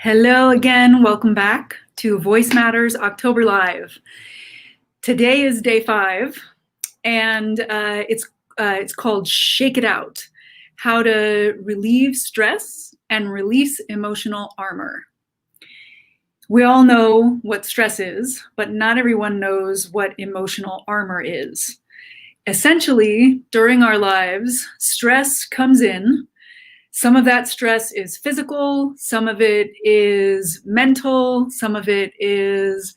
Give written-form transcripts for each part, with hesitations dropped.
Hello again, welcome back to Voice Matters October Live. Today is day 5, and it's called Shake It Out, how to relieve stress and release emotional armor. We all know what stress is, but not everyone knows what emotional armor is. Essentially, during our lives, stress comes in. Some of that stress is physical, some of it is mental, some of it is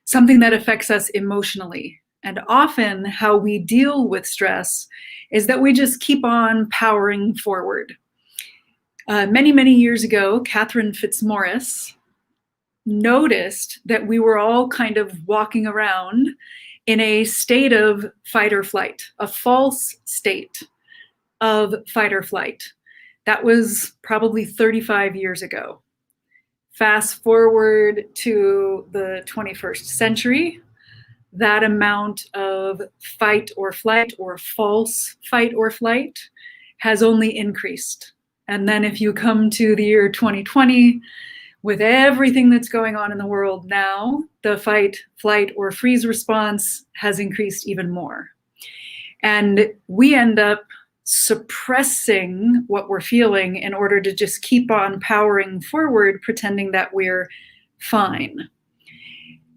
something that affects us emotionally. And often how we deal with stress is that we just keep on powering forward. Many years ago, Catherine Fitzmaurice noticed that we were all kind of walking around in a state of fight or flight, a false state of fight or flight. That was probably 35 years ago. Fast forward to the 21st century, that amount of fight or flight or false fight or flight has only increased. And then if you come to the year 2020, with everything that's going on in the world now, the fight, flight, or freeze response has increased even more. And we end up suppressing what we're feeling in order to just keep on powering forward, pretending that we're fine.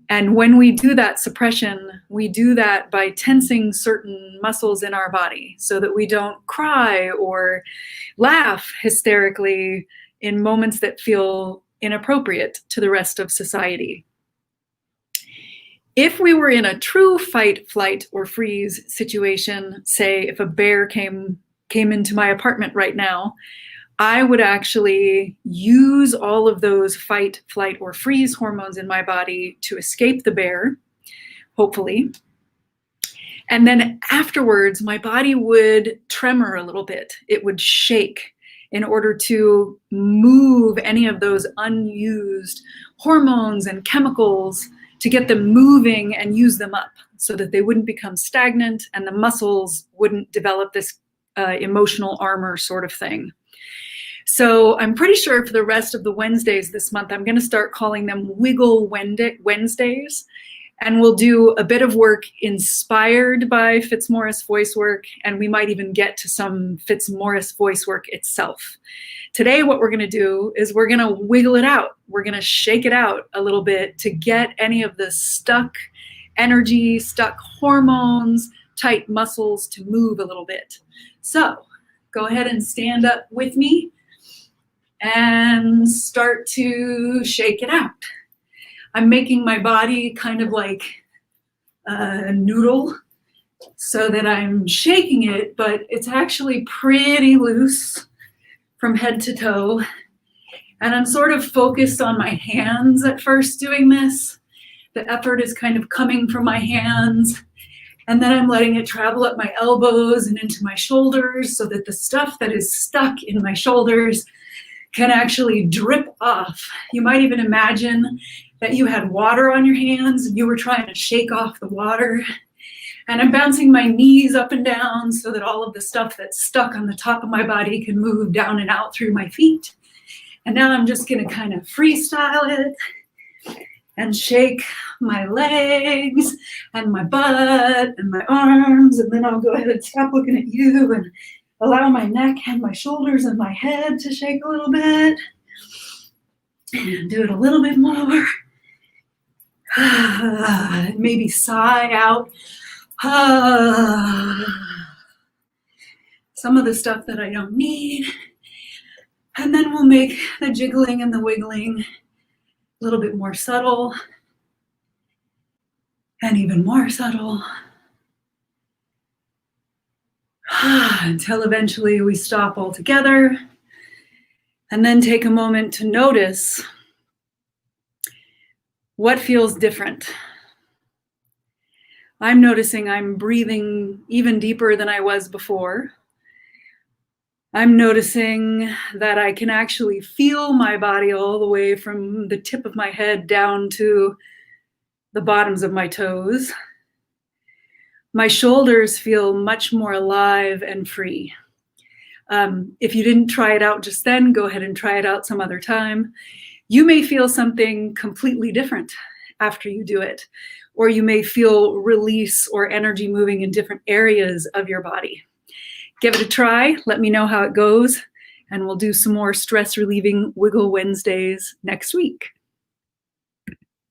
And when we do that suppression, we do that by tensing certain muscles in our body so that we don't cry or laugh hysterically in moments that feel inappropriate to the rest of society. If we were in a true fight, flight, or freeze situation, say if a bear came into my apartment right now, I would actually use all of those fight, flight, or freeze hormones in my body to escape the bear, hopefully. And then afterwards, my body would tremor a little bit. It would shake in order to move any of those unused hormones and chemicals to get them moving and use them up so that they wouldn't become stagnant and the muscles wouldn't develop this emotional armor sort of thing. So I'm pretty sure for the rest of the Wednesdays this month, I'm going to start calling them Wiggle Wednesdays. And we'll do a bit of work inspired by Fitzmaurice voice work, and we might even get to some Fitzmaurice voice work itself. Today, what we're going to do is we're going to wiggle it out. We're going to shake it out a little bit to get any of the stuck energy, stuck hormones, tight muscles to move a little bit. So go ahead and stand up with me and start to shake it out. I'm making my body kind of like a noodle so that I'm shaking it, but it's actually pretty loose from head to toe. And I'm sort of focused on my hands at first doing this. The effort is kind of coming from my hands. And then I'm letting it travel up my elbows and into my shoulders so that the stuff that is stuck in my shoulders can actually drip off. You might even imagine that you had water on your hands and you were trying to shake off the water. And I'm bouncing my knees up and down so that all of the stuff that's stuck on the top of my body can move down and out through my feet. And now I'm just gonna kind of freestyle it and shake my legs and my butt and my arms. And then I'll go ahead and stop looking at you and allow my neck and my shoulders and my head to shake a little bit. And do it a little bit more. Maybe sigh out. Some of the stuff that I don't need. And then we'll make the jiggling and the wiggling a little bit more subtle. And even more subtle. Until eventually we stop altogether. And then take a moment to notice what feels different. I'm noticing I'm breathing even deeper than I was before. I'm noticing that I can actually feel my body all the way from the tip of my head down to the bottoms of my toes. My shoulders feel much more alive and free. If you didn't try it out just then, go ahead and try it out some other time. You may feel something completely different after you do it, or you may feel release or energy moving in different areas of your body. Give it a try. Let me know how it goes, and we'll do some more stress relieving Wiggle Wednesdays next week.